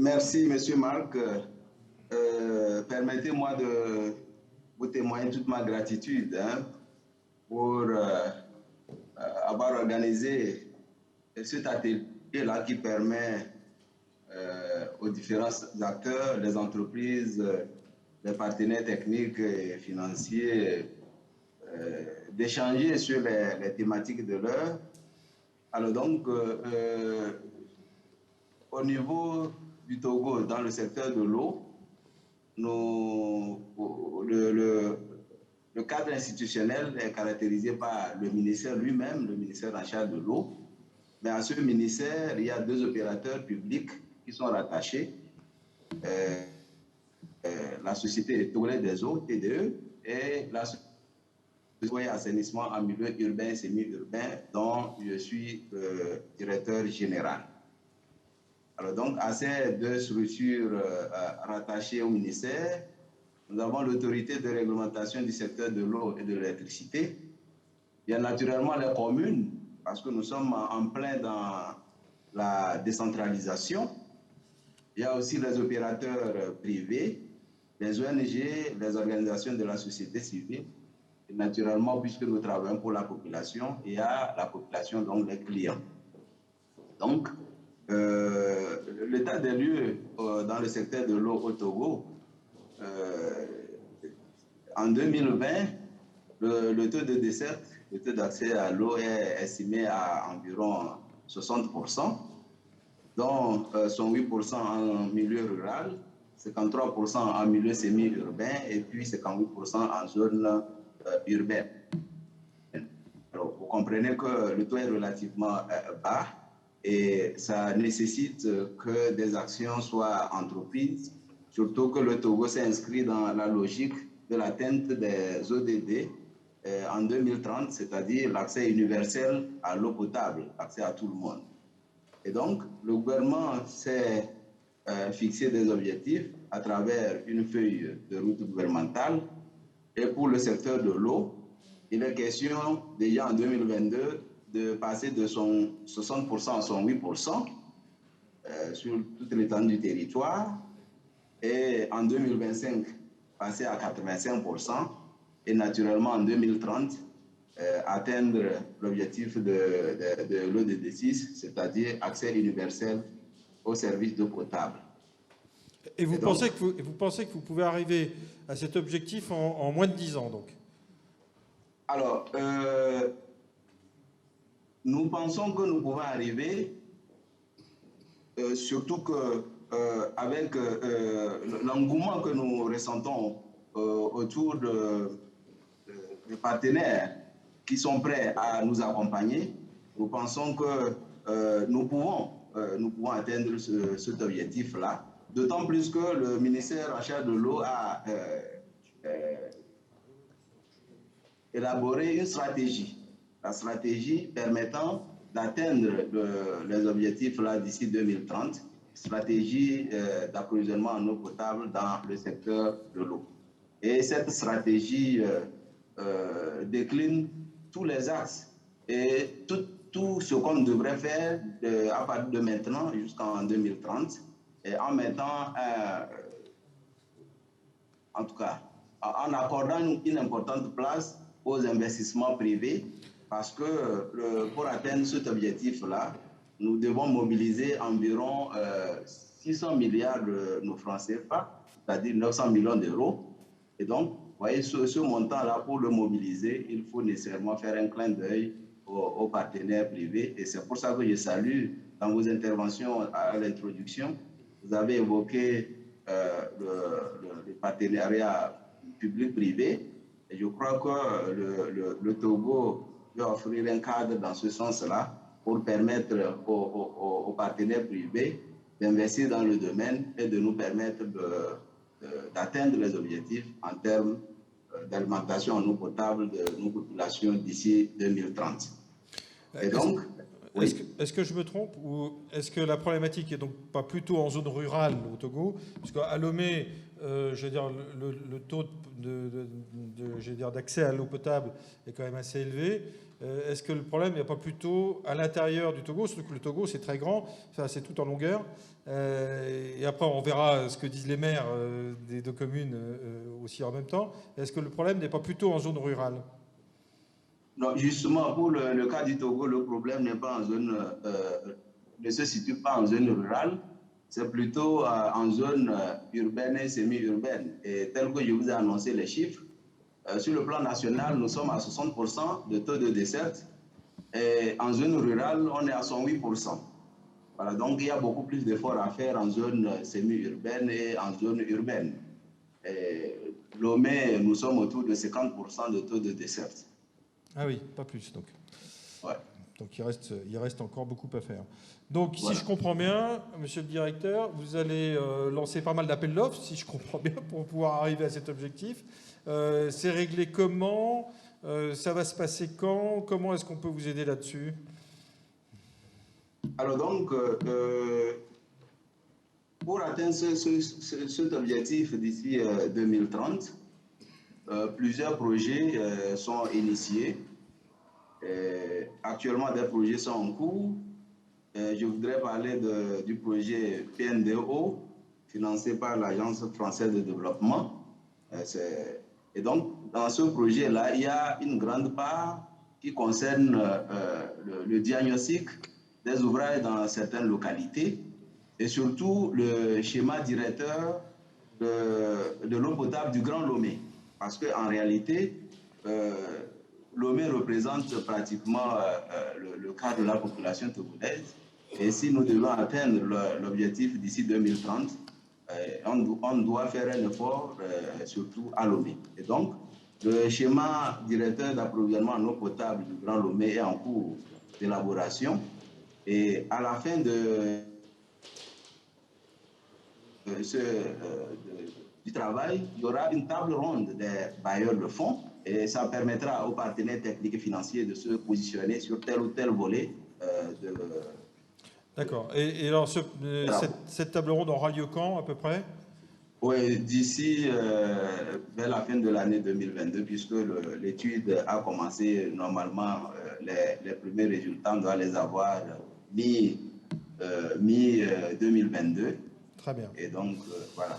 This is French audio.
Merci, Monsieur Marc. Permettez-moi de vous témoigner toute ma gratitude pour avoir organisé cet atelier-là qui permet aux différents acteurs, les entreprises, les partenaires techniques et financiers d'échanger sur les thématiques de l'heure. Alors donc, au niveau du Togo, dans le secteur de l'eau, le cadre institutionnel est caractérisé par le ministère lui-même, le ministère en charge de l'eau. Mais à ce ministère, il y a deux opérateurs publics qui sont rattachés. La Société togolaise des eaux, TDE, et la Société assainissement en milieu urbain et semi-urbain, dont je suis directeur général. Alors donc, à ces deux structures rattachées au ministère, nous avons l'autorité de réglementation du secteur de l'eau et de l'électricité. Il y a naturellement les communes, parce que nous sommes en plein dans la décentralisation. Il y a aussi les opérateurs privés, les ONG, les organisations de la société civile. Et naturellement, puisque nous travaillons pour la population, il y a la population, donc les clients. Donc, l'état des lieux dans le secteur de l'eau au Togo, en 2020, le taux de desserte, le taux d'accès à l'eau est estimé à environ 60%, dont 108% en milieu rural, 53% en milieu semi-urbain et puis 58% en zone urbaine. Alors, vous comprenez que le taux est relativement bas et ça nécessite que des actions soient entreprises, surtout que le Togo s'est inscrit dans la logique de l'atteinte des ODD en 2030, c'est-à-dire l'accès universel à l'eau potable, accès à tout le monde. Et donc, le gouvernement s'est fixé des objectifs à travers une feuille de route gouvernementale. Et pour le secteur de l'eau, il est question déjà en 2022 de passer de son 60% à son 8% sur toute l'étendue du territoire. Et en 2025, passer à 85%. Et naturellement, en 2030, atteindre l'objectif de l'ODD 6, c'est-à-dire accès universel aux services d'eau potable. Et vous pensez que vous pouvez arriver à cet objectif en moins de 10 ans, donc? Alors, nous pensons que nous pouvons arriver, surtout que avec l'engouement que nous ressentons autour de partenaires qui sont prêts à nous accompagner, nous pensons que nous pouvons atteindre cet objectif-là, d'autant plus que le ministère en charge de l'eau a élaboré une stratégie, la stratégie permettant d'atteindre les objectifs-là d'ici 2030, stratégie d'approvisionnement en eau potable dans le secteur de l'eau. Et cette stratégie décline tous les axes et tout ce qu'on devrait faire à partir de maintenant jusqu'en 2030, et en mettant, en tout cas, en accordant une importante place aux investissements privés, parce que pour atteindre cet objectif-là, nous devons mobiliser environ 600 milliards de nos francs CFA, c'est-à-dire 900 millions d'euros. Et donc, vous voyez, ce montant-là, pour le mobiliser, il faut nécessairement faire un clin d'œil aux partenaires privés. Et c'est pour ça que je salue, dans vos interventions à l'introduction, vous avez évoqué le partenariat public-privé. Et je crois que le Togo doit offrir un cadre dans ce sens-là pour permettre aux partenaires privés d'investir dans le domaine et de nous permettre d'atteindre les objectifs en termes d'alimentation en eau potable de nos populations d'ici 2030. Et donc, Oui. Est-ce que je me trompe ou est-ce que la problématique est donc pas plutôt en zone rurale au Togo? Parce qu'à Lomé, je veux dire, le taux je veux dire, d'accès à l'eau potable est quand même assez élevé. Est-ce que le problème n'est pas plutôt à l'intérieur du Togo? Surtout que le Togo, c'est très grand, enfin, c'est tout en longueur. Et après, on verra ce que disent les maires des deux communes aussi en même temps. Est-ce que le problème n'est pas plutôt en zone rurale? Non, justement, pour le cas du Togo, le problème n'est pas en zone, ne se situe pas en zone rurale, c'est plutôt en zone urbaine et semi-urbaine. Et tel que je vous ai annoncé les chiffres, sur le plan national, nous sommes à 60% de taux de desserte. Et en zone rurale, on est à 108%. Voilà, donc il y a beaucoup plus d'efforts à faire en zone semi-urbaine et en zone urbaine. Et Lomé, nous sommes autour de 50% de taux de desserte. Ah oui, pas plus donc. Ouais. Donc il reste encore beaucoup à faire. Donc Voilà. si je comprends bien, monsieur le directeur, vous allez lancer pas mal d'appels d'offres, si je comprends bien, pour pouvoir arriver à cet objectif. C'est réglé comment? Ça va se passer quand? Comment est-ce qu'on peut vous aider là-dessus? Alors donc, pour atteindre cet objectif d'ici 2030, plusieurs projets sont initiés. Actuellement, des projets sont en cours. Je voudrais parler du projet PNDO, financé par l'Agence française de développement. Et donc, dans ce projet-là, il y a une grande part qui concerne le diagnostic des ouvrages dans certaines localités et surtout le schéma directeur de l'eau potable du Grand Lomé. Parce qu'en réalité, Lomé représente pratiquement le quart de la population togolaise. Et si nous devons atteindre l'objectif d'ici 2030, on doit faire un effort surtout à Lomé. Et donc, le schéma directeur d'approvisionnement en eau potable du Grand Lomé est en cours d'élaboration. Et à la fin du travail, il y aura une table ronde des bailleurs de fonds et ça permettra aux partenaires techniques et financiers de se positionner sur tel ou tel volet de... D'accord. Et alors, cette table ronde aura lieu quand, à peu près? Oui, d'ici vers la fin de l'année 2022, puisque l'étude a commencé normalement, les premiers résultats, on doit les avoir mi-2022. Très bien. Et donc, voilà.